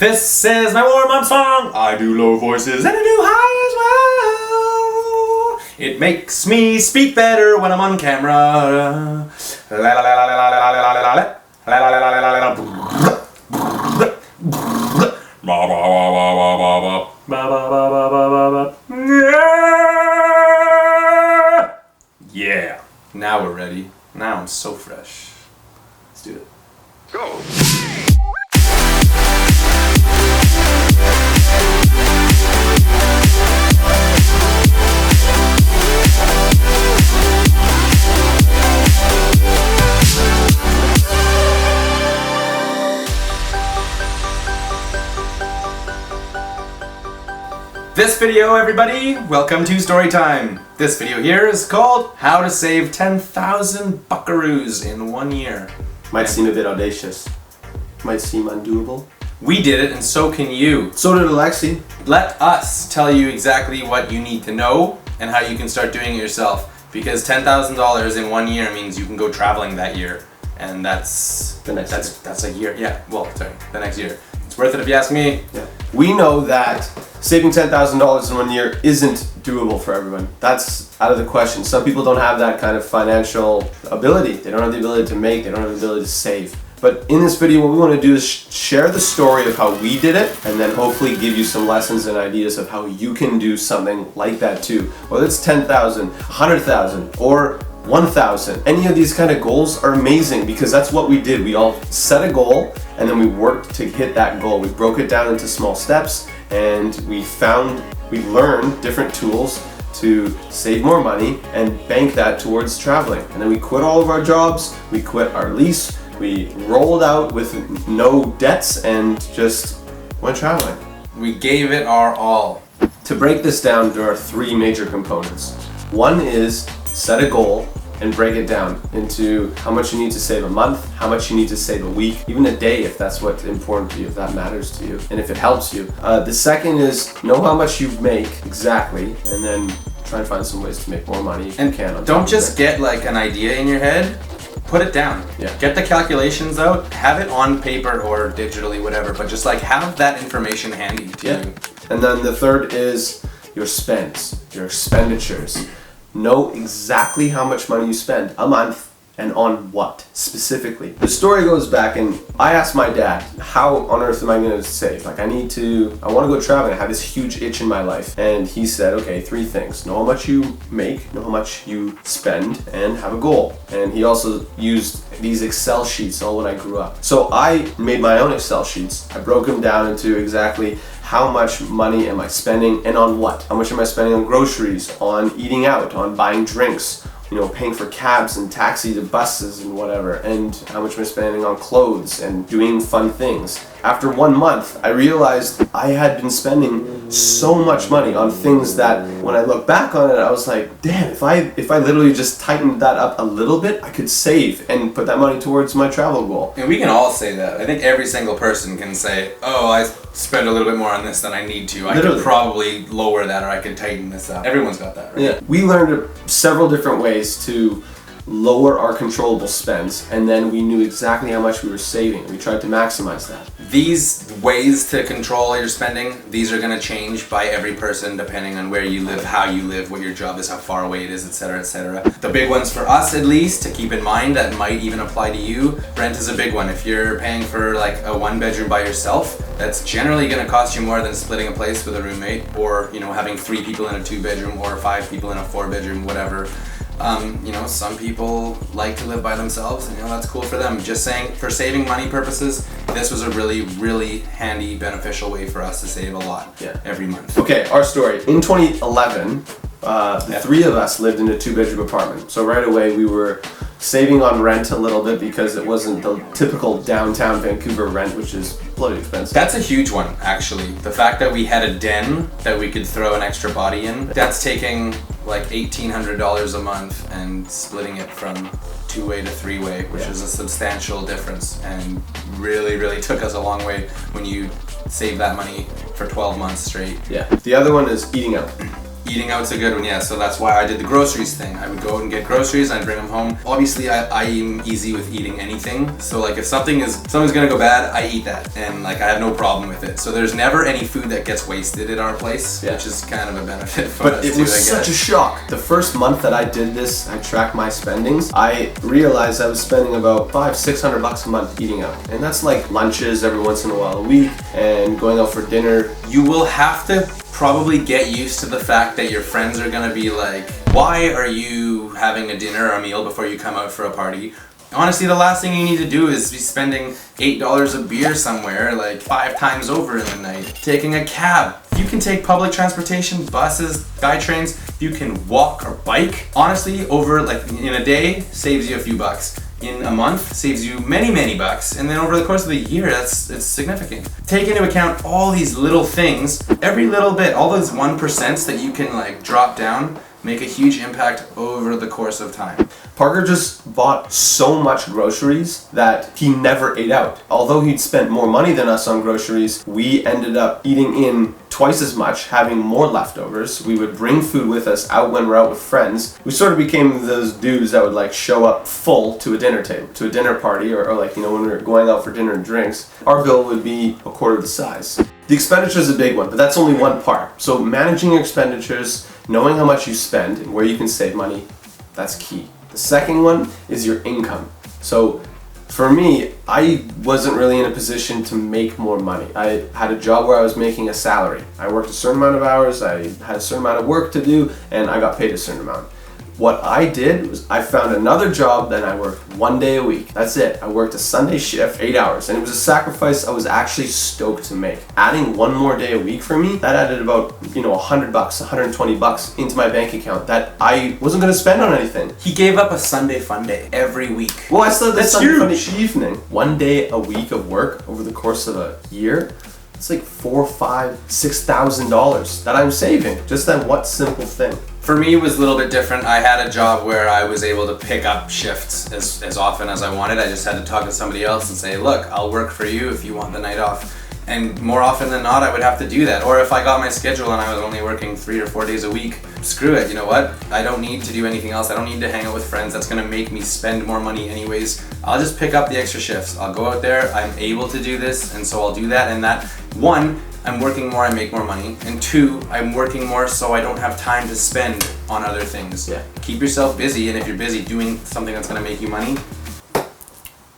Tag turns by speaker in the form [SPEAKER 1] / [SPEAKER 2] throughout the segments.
[SPEAKER 1] This is my warm-up song. I do low voices and I do high as well. It makes me speak better when I'm on camera. Yeah. Now we're ready. Now I'm so fresh. Let's do it.
[SPEAKER 2] Go!
[SPEAKER 1] This video, everybody, welcome to story time. This video here is called How to Save 10,000 Buckaroos in 1 year.
[SPEAKER 3] Might seem a bit audacious. Might seem undoable.
[SPEAKER 1] We did it and so can you.
[SPEAKER 3] So did Alexi.
[SPEAKER 1] Let us tell you exactly what you need to know and how you can start doing it yourself. Because $10,000 in 1 year means you can go traveling that year. And that's
[SPEAKER 3] The next year.
[SPEAKER 1] that's a year. Yeah, well, sorry, the next year. It's worth it if you ask me.
[SPEAKER 3] Yeah. We know that saving $10,000 in 1 year isn't doable for everyone. That's out of the question. Some people don't have that kind of financial ability. They don't have the ability to make, they don't have the ability to save. But in this video, what we want to do is share the story of how we did it, and then hopefully give you some lessons and ideas of how you can do something like that too. Whether it's 10,000, 100,000, or 1,000. Any of these kind of goals are amazing because that's what we did. We all set a goal and then we worked to hit that goal. We broke it down into small steps and we learned different tools to save more money and bank that towards traveling. And then we quit all of our jobs, we quit our lease, we rolled out with no debts and just went traveling.
[SPEAKER 1] We gave it our all.
[SPEAKER 3] To break this down, there are three major components. One is set a goal and break it down into how much you need to save a month, how much you need to save a week, even a day if that's what's important to you, if that matters to you, and if it helps you. The second is know how much you make exactly, and then try and find some ways to make more money if you can. on top
[SPEAKER 1] Don't
[SPEAKER 3] of
[SPEAKER 1] just
[SPEAKER 3] it.
[SPEAKER 1] get like an idea in your head, put it down.
[SPEAKER 3] Yeah.
[SPEAKER 1] Get the calculations out, have it on paper or digitally, whatever, but just like have that information handy to you.
[SPEAKER 3] And then the third is your spends, your expenditures. Know exactly how much money you spend a month and on what specifically. The story goes back and I asked my dad, how on earth am I going to save? Like I want to go traveling. I have this huge itch in my life. And he said, okay, three things. Know how much you make, know how much you spend, and have a goal. And he also used these Excel sheets all when I grew up. So I made my own Excel sheets. I broke them down into exactly how much money am I spending and on what? How much am I spending on groceries, on eating out, on buying drinks, paying for cabs and taxi to buses and whatever, and how much am I spending on clothes and doing fun things. After 1 month, I realized I had been spending so much money on things that when I look back on it, I was like, damn, if I literally just tightened that up a little bit, I could save and put that money towards my travel goal.
[SPEAKER 1] And we can all say that. I think every single person can say, oh, I spend a little bit more on this than I need to. I could probably lower that or I could tighten this up. Everyone's got that, right?
[SPEAKER 3] Yeah. We learned several different ways to lower our controllable spends, and then we knew exactly how much we were saving. We tried to maximize that.
[SPEAKER 1] These ways to control your spending, these are going to change by every person depending on where you live, how you live, what your job is, how far away it is, etc., etc. The big ones for us, at least, to keep in mind that might even apply to you, rent is a big one. If you're paying for like a 1-bedroom by yourself, that's generally going to cost you more than splitting a place with a roommate or, having 3 people in a 2-bedroom or 5 people in a 4-bedroom, whatever. Some people like to live by themselves and that's cool for them. Just saying, for saving money purposes, this was a really, really handy, beneficial way for us to save a lot every month.
[SPEAKER 3] Okay, our story. In 2011, the three of us lived in a 2-bedroom apartment. So right away we were saving on rent a little bit because it wasn't the typical downtown Vancouver rent, which is bloody expensive.
[SPEAKER 1] That's a huge one, actually. The fact that we had a den that we could throw an extra body in, that's taking like $1,800 a month and splitting it from 2-way to 3-way, which is a substantial difference and really, really took us a long way when you save that money for 12 months straight.
[SPEAKER 3] Yeah. The other one is eating out.
[SPEAKER 1] Eating out's a good one, yeah. So that's why I did the groceries thing. I would go and get groceries and I'd bring them home. Obviously, I am easy with eating anything. So like if something's gonna go bad, I eat that. And like I have no problem with it. So there's never any food that gets wasted at our place, which is kind of a benefit for us.
[SPEAKER 3] But it was such a shock. The first month that I did this, I tracked my spendings. I realized I was spending about $500-600 a month eating out. And that's like lunches every once in a while a week and going out for dinner.
[SPEAKER 1] You will have to probably get used to the fact that your friends are gonna be like, why are you having a dinner or a meal before you come out for a party? Honestly, the last thing you need to do is be spending $8 a beer somewhere like 5 times over in the night. Taking a cab. If you can take public transportation, buses, SkyTrains, if you can walk or bike, honestly, over like in a day, saves you a few bucks. In a month, saves you many bucks, and then over the course of the year, it's significant. Take into account all these little things, every little bit, all those 1% that you can like drop down, make a huge impact over the course of time.
[SPEAKER 3] Parker just bought so much groceries that he never ate out. Although he'd spent more money than us on groceries, we ended up eating in twice as much, having more leftovers. We would bring food with us out when we're out with friends. We sort of became those dudes that would like show up full to a dinner table, to a dinner party, or like, you know, when we were going out for dinner and drinks, our bill would be a quarter the size. The expenditure is a big one, but that's only one part. So managing your expenditures, knowing how much you spend and where you can save money, that's key. The second one is your income. So for me, I wasn't really in a position to make more money. I had a job where I was making a salary. I worked a certain amount of hours, I had a certain amount of work to do, and I got paid a certain amount. What I did was I found another job, then I worked 1 day a week. That's it. I worked a Sunday shift, 8 hours, and it was a sacrifice I was actually stoked to make. Adding 1 more day a week for me, that added about, you know, $100, $120 into my bank account that I wasn't gonna spend on anything.
[SPEAKER 1] He gave up a Sunday fun day every week.
[SPEAKER 3] Well, I still had this Sunday fun day evening. 1 day a week of work over the course of a year, it's like $4,000, $5,000, $6,000 that I'm saving. Just that one simple thing.
[SPEAKER 1] For me, it was a little bit different. I had a job where I was able to pick up shifts as often as I wanted. I just had to talk to somebody else and say, look, I'll work for you if you want the night off. And more often than not, I would have to do that. Or if I got my schedule and I was only working 3 or 4 days a week, screw it, you know what? I don't need to do anything else. I don't need to hang out with friends. That's gonna make me spend more money anyways. I'll just pick up the extra shifts. I'll go out there, I'm able to do this, and so I'll do that. And that, 1, I'm working more, I make more money. And 2, I'm working more so I don't have time to spend on other things.
[SPEAKER 3] Yeah.
[SPEAKER 1] Keep yourself busy, and if you're busy doing something that's gonna make you money,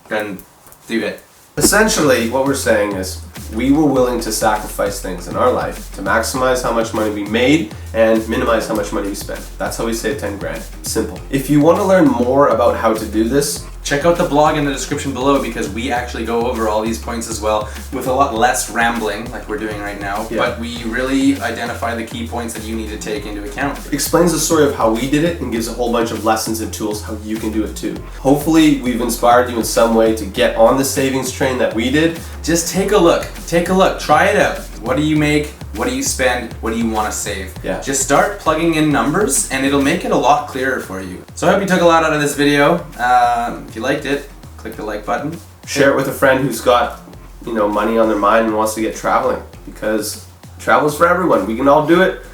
[SPEAKER 1] then do it.
[SPEAKER 3] Essentially, what we're saying is we were willing to sacrifice things in our life to maximize how much money we made and minimize how much money we spent. That's how we save 10 grand. Simple. If you want to learn more about how to do this,
[SPEAKER 1] check out the blog in the description below because we actually go over all these points as well with a lot less rambling like we're doing right now, but we really identify the key points that you need to take into account.
[SPEAKER 3] It explains the story of how we did it and gives a whole bunch of lessons and tools how you can do it too. Hopefully we've inspired you in some way to get on the savings train that we did.
[SPEAKER 1] Just take a look, try it out. What do you make? What do you spend? What do you want to save?
[SPEAKER 3] Yeah.
[SPEAKER 1] Just start plugging in numbers and it'll make it a lot clearer for you. So I hope you took a lot out of this video. If you liked it, click the like button.
[SPEAKER 3] Share it with a friend who's got, you know, money on their mind and wants to get traveling, because travel's for everyone. We can all do it.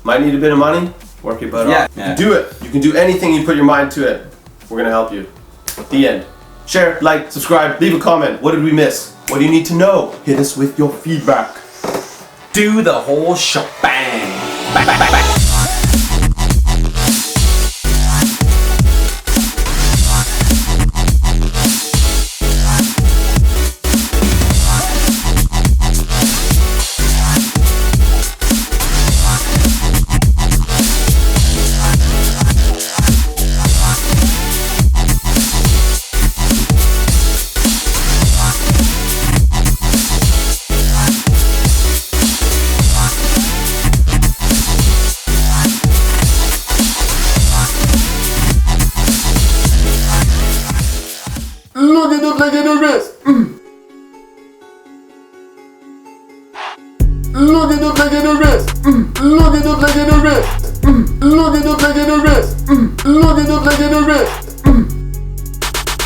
[SPEAKER 3] Might need a bit of money, work your butt off. You can do it. You can do anything you put your mind to it. We're gonna help you. The end. Share, like, subscribe, leave a comment. What did we miss? What do you need to know? Hit us with your feedback.
[SPEAKER 1] Do the whole shebang. Bang, bang, bang, bang.
[SPEAKER 3] Look at the flick of the wrist. Look at the flick of the wrist. Look at the flick of the wrist. Look at the flick of the wrist. Look at the flick of the wrist.